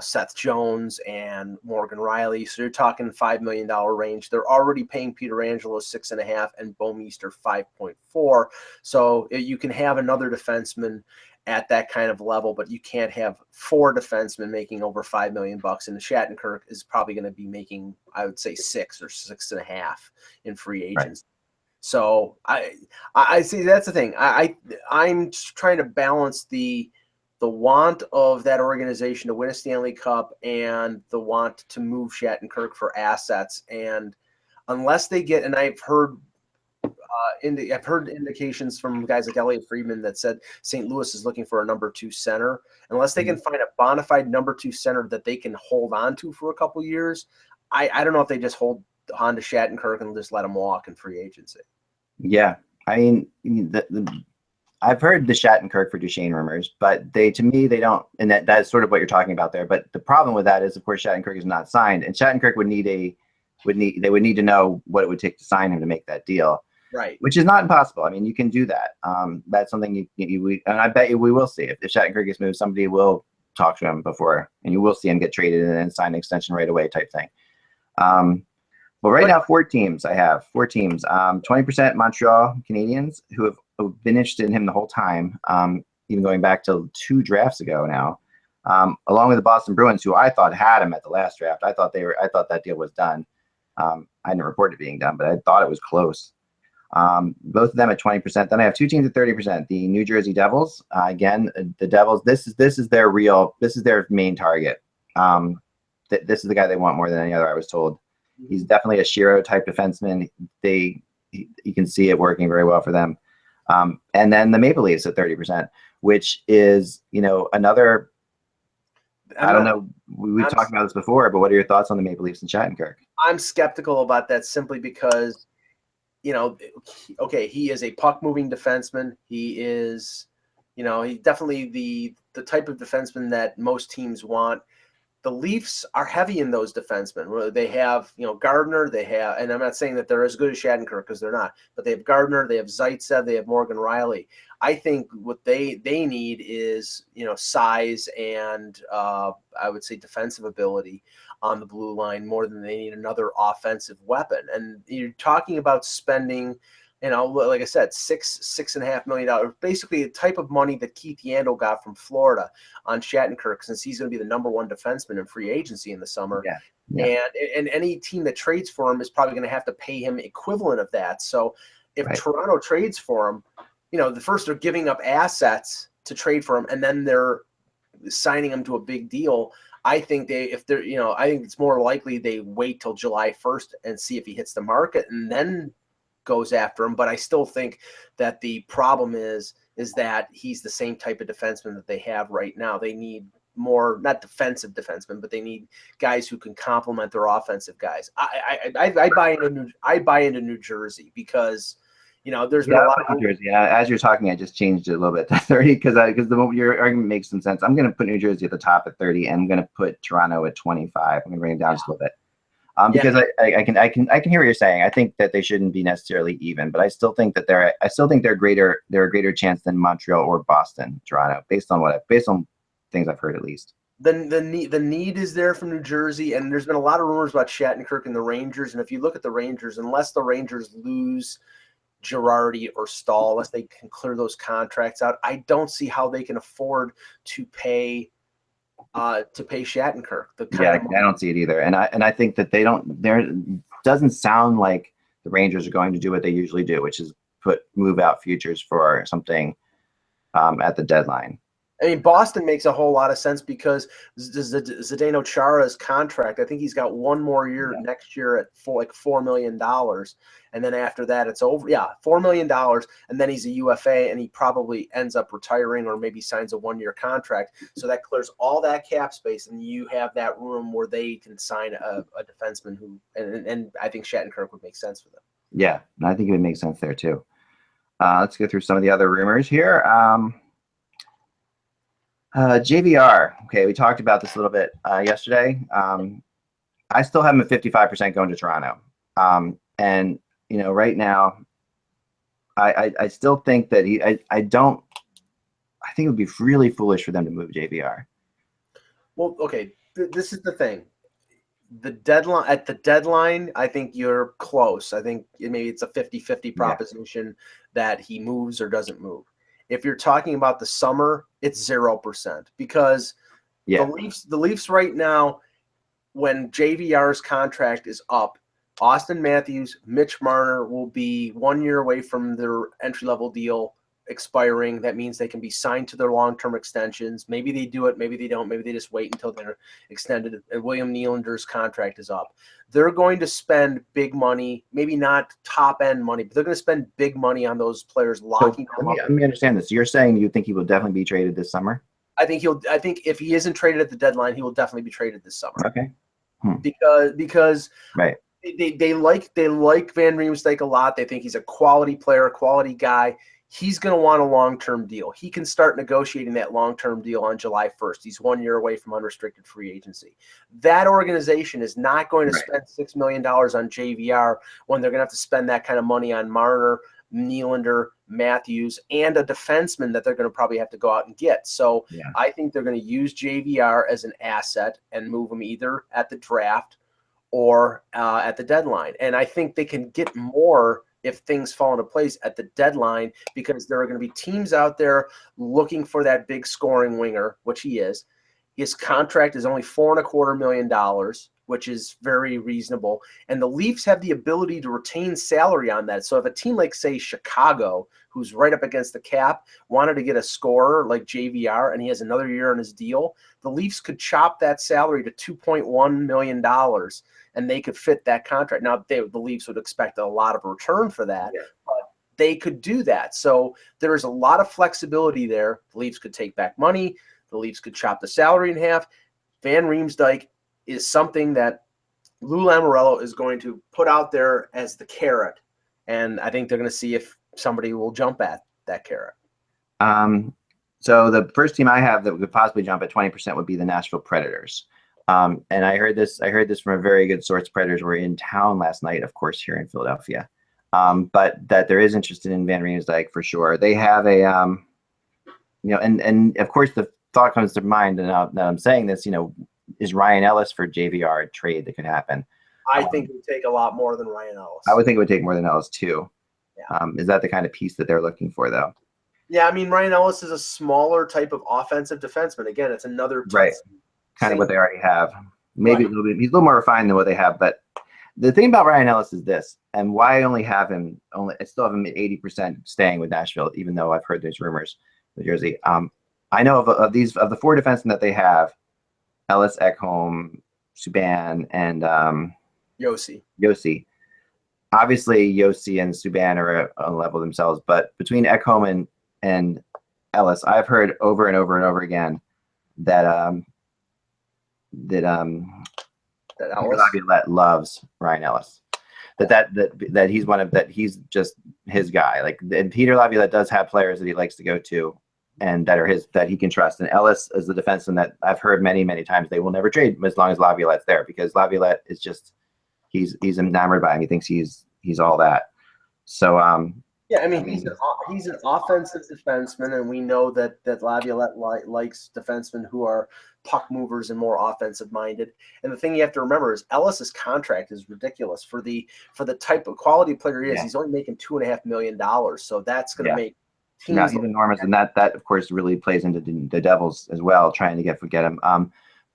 Seth Jones and Morgan Riley. So you're talking $5 million range. They're already paying Pietrangelo 6.5 and Bouwmeester 5.4. So you can have another defenseman at that kind of level, but you can't have 4 defensemen making over $5 million. And the Shattenkirk is probably going to be making, I would say, 6 or 6.5 in free agents. Right. So I see that's the thing. I'm trying to balance the want of that organization to win a Stanley Cup and the want to move Shattenkirk for assets. And unless they get, and I've heard indications from guys like Elliot Friedman that said St. Louis is looking for a number 2 center. Unless they can find a bona fide number 2 center that they can hold on to for a couple years, I don't know if they just hold on to Shattenkirk and just let him walk in free agency. Yeah, I mean, I've heard the Shattenkirk for Duchesne rumors, but they don't, and that's sort of what you're talking about there. But the problem with that is, of course, Shattenkirk is not signed, and Shattenkirk would need to know what it would take to sign him to make that deal. Right. Which is not impossible. I mean, you can do that. That's something and I bet you we will see. If Shattenkirk gets moved, somebody will talk to him before, and you will see him get traded and then sign an extension right away type thing. But right now, 4 teams. I have 4 teams. 20% Montreal Canadiens, who have been interested in him the whole time, even going back to 2 drafts ago now. Along with the Boston Bruins, who I thought had him at the last draft. I thought that deal was done. I didn't report it being done, but I thought it was close. Both of them at 20%. Then I have 2 teams at 30%. The New Jersey Devils. Again, the Devils. This is their main target. This is the guy they want more than any other, I was told. He's definitely a Shiro type defenseman. You can see it working very well for them. And then the Maple Leafs at 30%, which is another. I don't know. We've talked about this before, but what are your thoughts on the Maple Leafs and Shattenkirk? I'm skeptical about that simply because, okay, he is a puck-moving defenseman. He is, he's definitely the type of defenseman that most teams want. The Leafs are heavy in those defensemen. They have, Gardner. They have, and I'm not saying that they're as good as Shattenkirk because they're not, but they have Gardner. They have Zaitsev. They have Morgan Riley. I think what they need is, size and I would say defensive ability on the blue line more than they need another offensive weapon. And you're talking about spending, like I said, $6.5 million, basically the type of money that Keith Yandel got from Florida on Shattenkirk, since he's going to be the #1 defenseman in free agency in the summer. Yeah. Yeah. And any team that trades for him is probably going to have to pay him equivalent of that. So if Right. Toronto trades for him, the first they're giving up assets to trade for him, and then they're signing him to a big deal. I think I think it's more likely they wait till July 1st and see if he hits the market and then goes after him. But I still think that the problem is that he's the same type of defenseman that they have right now. They need more, not defensive defensemen, but they need guys who can complement their offensive guys. I buy into New Jersey because there's been a lot of New Jersey. As you're talking, I just changed it a little bit to 30 because your argument makes some sense. I'm going to put New Jersey at the top at 30, and I'm going to put Toronto at 25. I'm going to bring it down just a little bit. Because I can hear what you're saying. I think that they shouldn't be necessarily even, but I still think that they're a greater chance than Montreal or Boston, Toronto, based on things I've heard at least. The need is there from New Jersey, and there's been a lot of rumors about Shattenkirk and the Rangers. And if you look at the Rangers, unless the Rangers lose Girardi or Stahl, unless they can clear those contracts out, I don't see how they can afford to pay Shattenkirk. I don't see it either, and I think that they don't. There doesn't sound like the Rangers are going to do what they usually do, which is move out futures for something at the deadline. I mean, Boston makes a whole lot of sense because Zdeno Chara's contract, I think he's got one more year next year at $4 million. And then after that, it's over. Yeah, $4 million. And then he's a UFA, and he probably ends up retiring or maybe signs a 1-year contract. So that clears all that cap space, and you have that room where they can sign a defenseman who, and I think Shattenkirk would make sense for them. Yeah, I think it would make sense there too. Let's go through some of the other rumors here. JVR. Okay, we talked about this a little bit yesterday. I still have him at 55% going to Toronto. And right now, I still think that I think it would be really foolish for them to move JVR. Well, okay, this is the thing. At the deadline, I think you're close. I think maybe it's a 50-50 proposition that he moves or doesn't move. If you're talking about the summer, it's 0% because the Leafs right now, when JVR's contract is up, Austin Matthews, Mitch Marner will be 1 year away from their entry-level deal expiring. That means they can be signed to their long-term extensions. Maybe they do it, maybe they don't. Maybe they just wait until they're extended. And William Nylander's contract is up. They're going to spend big money, maybe not top-end money, but they're going to spend big money on those players, locking them up. Let me understand this. You're saying you think he will definitely be traded this summer? I think if he isn't traded at the deadline, he will definitely be traded this summer. Okay. Because right. They like Van Riemsdyk a lot. They think he's a quality player, a quality guy. He's going to want a long-term deal. He can start negotiating that long-term deal on July 1st. He's 1 year away from unrestricted free agency. That organization is not going to spend $6 million on JVR when they're going to have to spend that kind of money on Marner, Nylander, Matthews, and a defenseman that they're going to probably have to go out and get. So I think they're going to use JVR as an asset and move him either at the draft or at the deadline. And I think they can get more if things fall into place at the deadline, because there are going to be teams out there looking for that big scoring winger, which he is. His contract is only $4.25 million, which is very reasonable. And the Leafs have the ability to retain salary on that. So if a team like, say, Chicago, who's right up against the cap, wanted to get a scorer like JVR and he has another year on his deal, the Leafs could chop that salary to $2.1 million and they could fit that contract. Now, the Leafs would expect a lot of return for that, but they could do that. So there is a lot of flexibility there. The Leafs could take back money. The Leafs could chop the salary in half. Van Riemsdyk is something that Lou Lamoriello is going to put out there as the carrot, and I think they're going to see if somebody will jump at that carrot. So the first team I have that would possibly jump at 20% would be the Nashville Predators. And I heard this from a very good source. Predators were in town last night, of course, here in Philadelphia. But that there is interest in Van Riemsdyk for sure. They have a and of course the thought comes to mind, and now that I'm saying this, is Ryan Ellis for JVR a trade that could happen? I think it would take a lot more than Ryan Ellis. I would think it would take more than Ellis too. Yeah. Is that the kind of piece that they're looking for, though? Yeah, I mean, Ryan Ellis is a smaller type of offensive defenseman. Again, it's another right, kind of what they already have. Maybe a little bit. He's a little more refined than what they have. But the thing about Ryan Ellis is this, and why I only have him. I still have him at 80% staying with Nashville, even though I've heard there's rumors with Jersey. I know of the four defensemen that they have: Ellis, Ekholm, Subban, and Yossi. Obviously, Yossi and Subban are on a level themselves, but between Ekholm and Ellis, I've heard over and over and over again that Laviolette loves Ryan Ellis. That he's just his guy. Like, and Peter Laviolette does have players that he likes to go to, and that he can trust. And Ellis is the defenseman that I've heard many, many times they will never trade as long as Laviolette's there, because Laviolette is just he's enamored by him. He thinks he's all that. So yeah, I mean, he's an offensive defenseman, and we know that Laviolette likes defensemen who are puck movers and more offensive minded. And the thing you have to remember is Ellis's contract is ridiculous for the type of quality player he is. Yeah. He's only making $2.5 million, so that's going to make teams. Yeah, he's enormous, and that of course really plays into the Devils as well, trying to get him. So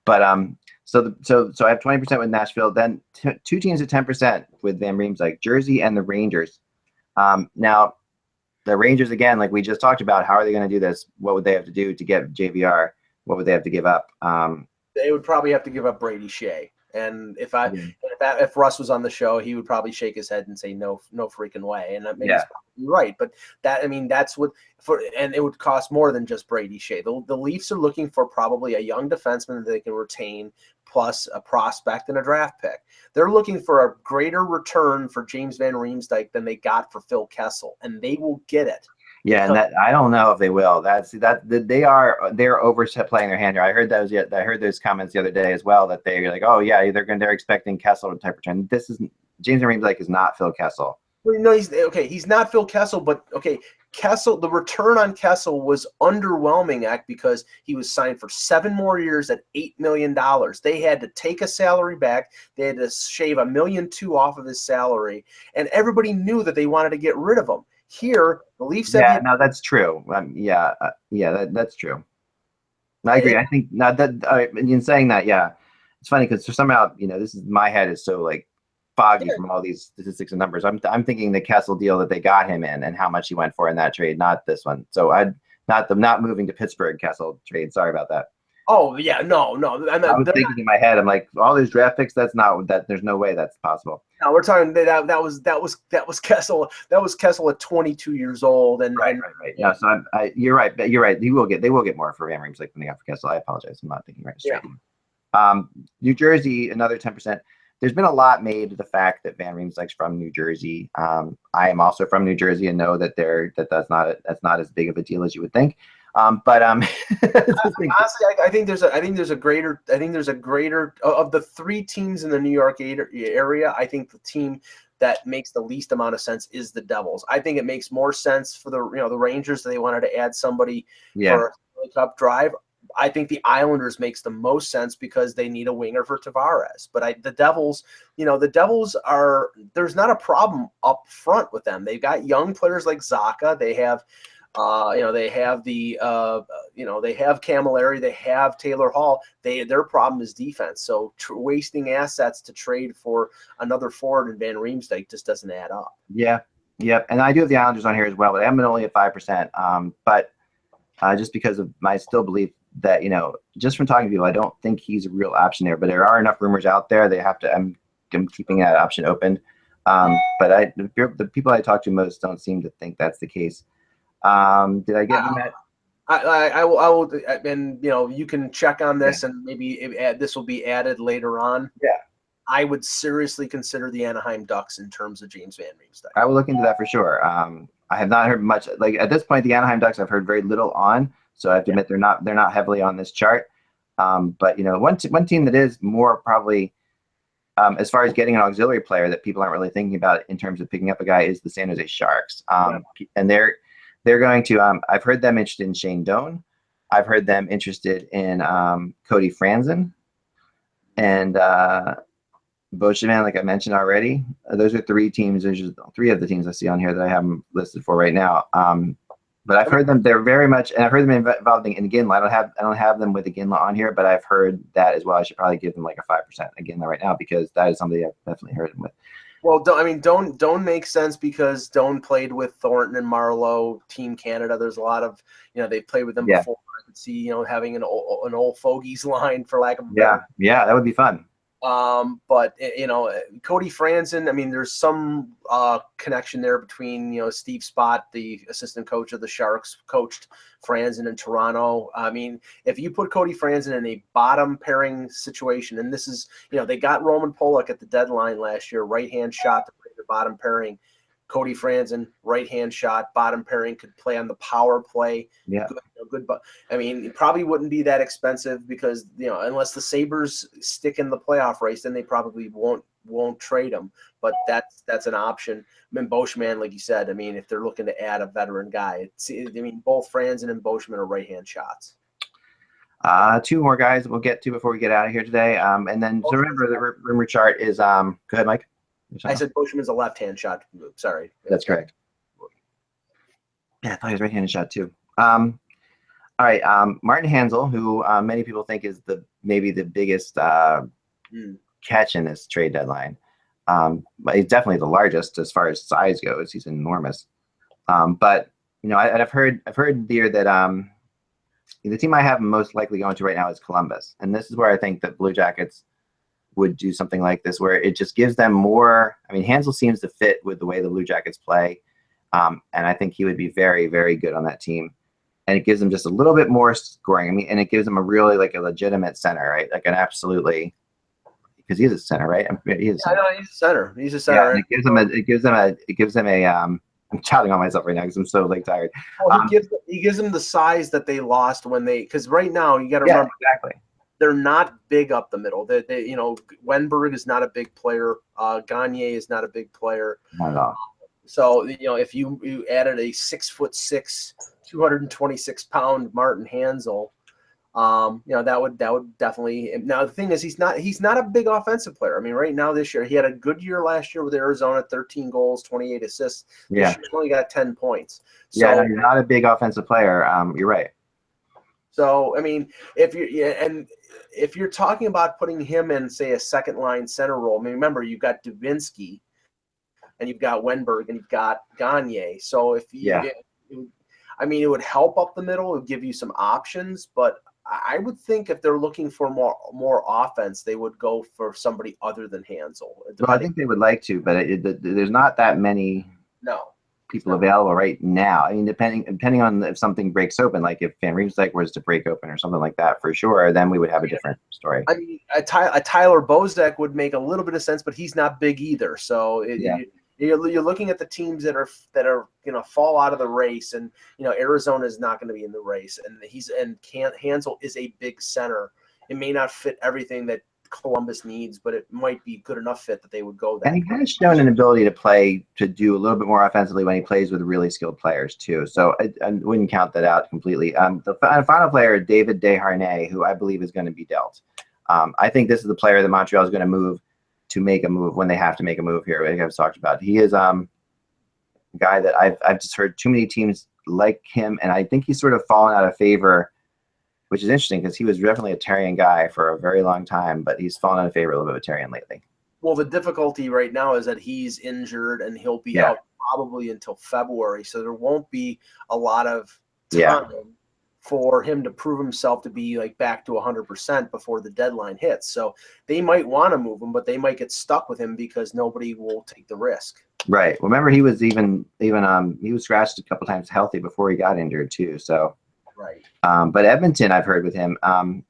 I have 20% with Nashville, then two teams at 10% with Van Riemsdyk, Jersey and the Rangers. Now, the Rangers, again, like we just talked about, how are they going to do this? What would they have to do to get JVR? What would they have to give up? They would probably have to give up Brady Shea. And if Russ was on the show, he would probably shake his head and say no freaking way. And that maybe he's probably right, but that's what and it would cost more than just Brady Shea. The Leafs are looking for probably a young defenseman that they can retain, plus a prospect and a draft pick. They're looking for a greater return for James Van Riemsdyk than they got for Phil Kessel, and they will get it. Yeah, and I don't know if they will. They're overplaying their hand here. I heard those comments the other day as well, that they're like, oh yeah, they're expecting Kessel to type return. This is James Van Riemsdyk is not Phil Kessel. Well, no, he's not Phil Kessel, but Kessel, the return on Kessel was underwhelming, because he was signed for 7 more years at $8 million. They had to take a salary back. They had to shave $1.2 million off of his salary, and everybody knew that they wanted to get rid of him. Here, the Leafs said, "Yeah, no, that's true. That's true. I agree. I think now that in saying that, yeah, it's funny because somehow this is my head is so like foggy from all these statistics and numbers. I'm thinking the Kessel deal that they got him in and how much he went for in that trade, not this one. So not moving to Pittsburgh Kessel trade. Sorry about that. Oh yeah, no. I was thinking in my head, I'm like, all those draft picks. That's not that. There's no way that's possible. No, we're talking that was Kessel. That was Kessel at 22 years old, and right. Yeah, so you're right. You're right. They will get more for Van Riemsdyk than they got for Kessel. I apologize. I'm not thinking right straight. Yeah. New Jersey, another 10%. There's been a lot made of the fact that Van Riemsdyk's from New Jersey. I am also from New Jersey and know that that's not as big of a deal as you would think. Honestly, I think there's a greater of the 3 teams in the New York area. I think the team that makes the least amount of sense is the Devils. I think it makes more sense for the Rangers. They wanted to add somebody for a Stanley Cup drive. I think the Islanders makes the most sense because they need a winger for Tavares. But the Devils, there's not a problem up front with them. They've got young players like Zacha. They have, they have they have Camilleri. They have Taylor Hall. Their problem is defense. So wasting assets to trade for another forward in Van Riemsdyk just doesn't add up. Yeah. Yep. And I do have the Islanders on here as well, but I'm only at 5%. But just because of my still belief that, just from talking to people, I don't think he's a real option there, but there are enough rumors out there. They have to, I'm keeping that option open. But the people I talk to most don't seem to think that's the case. Did I get that? I will, and you can check on this, and maybe this will be added later on. Yeah. I would seriously consider the Anaheim Ducks in terms of James Van Riemsdyk. I will look into that for sure. I have not heard much. Like at this point, the Anaheim Ducks I've heard very little on, so I have to admit they're not heavily on this chart. But one team that is more probably as far as getting an auxiliary player that people aren't really thinking about in terms of picking up a guy is the San Jose Sharks. And they're going to. I've heard them interested in Shane Doan. I've heard them interested in Cody Franzen and Boschman, like I mentioned already. Those are three teams. There's just three of the teams I see on here that I haven't listed for right now. But I've heard them. They're very much, and I've heard them involved in Iginla. I don't have them with Iginla on here, but I've heard that as well. I should probably give them like a 5% Iginla right now because that is somebody I've definitely heard them with. Well, Doan makes sense because Doan played with Thornton and Marlowe, Team Canada. There's a lot of, they played with them before. I could see, having an old fogies line for lack of a better. Yeah, that would be fun. But Cody Franzen, there's some connection there between, Steve Spott, the assistant coach of the Sharks, coached Franzen in Toronto. If you put Cody Franzen in a bottom pairing situation, and this is, they got Roman Polak at the deadline last year, right-hand shot to play the bottom pairing. Cody Franzen, right-hand shot, bottom pairing, could play on the power play. Yeah. Good, but it probably wouldn't be that expensive because, unless the Sabres stick in the playoff race, then they probably won't trade him. But that's an option. Boschman, like you said, if they're looking to add a veteran guy, both Franzen and Boschman are right-hand shots. Two more guys we'll get to before we get out of here today. And then so remember the rumor chart is go ahead, Mike. I said Boschman's a left-hand shot. Sorry. That's correct. Yeah, I thought he was right-handed shot too. All right, Martin Hansel, who many people think is maybe the biggest catch in this trade deadline. But he's definitely the largest as far as size goes. He's enormous. But I've heard here that the team I have most likely going to right now is Columbus, and this is where I think that Blue Jackets would do something like this, where it just gives them more. Hansel seems to fit with the way the Blue Jackets play, and I think he would be very, very good on that team. And it gives them just a little bit more scoring. And it gives them a really a legitimate center, right? Like an absolutely, because he's a center, right? He's a center. He's a center. Yeah, and it gives them a. I'm shouting on myself right now because I'm so tired. Well, he gives them the size that they lost because right now you got to remember exactly. They're not big up the middle. They Wenberg is not a big player. Gagne is not a big player. Not at all. So if you added a 6'6", 226-pound Martin Hansel, that would definitely. Now the thing is, he's not a big offensive player. Right now this year he had a good year last year with Arizona, 13 goals, 28 assists. This year he only got 10 points. So, you're not a big offensive player. You're right. So if you're talking about putting him in, say, a second line center role, remember you've got Dubinsky, and you've got Wenberg, and you've got Gagne. So it would help up the middle. It would give you some options, but I would think if they're looking for more offense, they would go for somebody other than Hansel. Well, I think they would like to, but there's not that many. People available right now. Depending on if something breaks open, like if Van Riemsdyk was to break open or something like that, for sure, then we would have a different story. A Tyler Bozak would make a little bit of sense, but he's not big either. So you're looking at the teams that are fall out of the race, and Arizona is not going to be in the race, and Hansel is a big center. It may not fit everything that Columbus needs, but it might be good enough fit that they would go there. And he has shown an ability to do a little bit more offensively when he plays with really skilled players too. So I wouldn't count that out completely. The final player, David Desharnais, who I believe is going to be dealt. I think this is the player that Montreal is going to move to make a move when they have to make a move here. Like I've talked about, he is a guy that I've just heard too many teams like him, and I think he's sort of fallen out of favor, which is interesting because he was definitely a Therrien guy for a very long time, but he's fallen out of favor a little bit with Therrien lately. Well, the difficulty right now is that he's injured and he'll be out probably until February, so there won't be a lot of time for him to prove himself to be back to 100% before the deadline hits. So they might want to move him, but they might get stuck with him because nobody will take the risk. Right. Remember, he was even he was scratched a couple times healthy before he got injured too. So. Right. But Edmonton, I've heard with him, and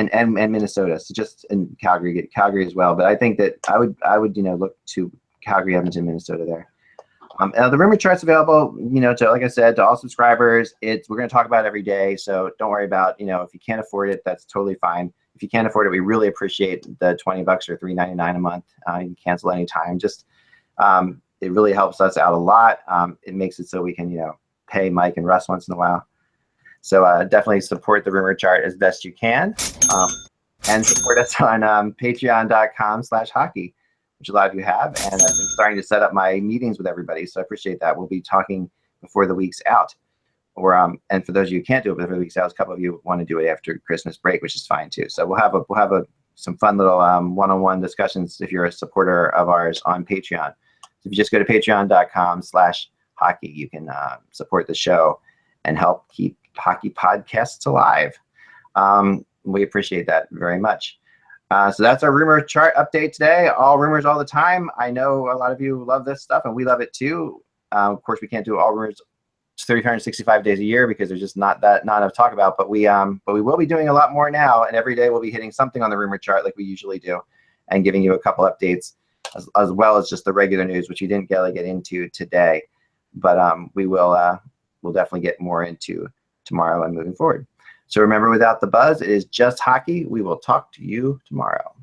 Minnesota, so just in Calgary as well. But I think that I would look to Calgary, Edmonton, Minnesota there. The rumor chart's available, to, like I said, to all subscribers. We're going to talk about it every day, so don't worry about, if you can't afford it, that's totally fine. If you can't afford it, we really appreciate the $20 or $3.99 a month. You can cancel anytime. Just it really helps us out a lot. It makes it so we can, pay Mike and Russ once in a while. So definitely support the rumor chart as best you can, and support us on patreon.com/hockey. Which a lot of you have, and I've been starting to set up my meetings with everybody, so I appreciate that. We'll be talking before the week's out, or and for those of you who can't do it before the week's out, a couple of you want to do it after Christmas break, which is fine too. So we'll have some fun little one-on-one discussions if you're a supporter of ours on Patreon. So if you just go to patreon.com/hockey, you can support the show and help keep hockey podcasts alive. We appreciate that very much. So that's our rumor chart update today. All rumors all the time. I know a lot of you love this stuff, and we love it too. Of course, we can't do all rumors 365 days a year because there's just not enough to talk about. But we will be doing a lot more now, and every day we'll be hitting something on the rumor chart like we usually do, and giving you a couple updates as well as just the regular news, which we didn't get into today. But we'll definitely get more into tomorrow and moving forward. So remember, without the buzz, it is just hockey. We will talk to you tomorrow.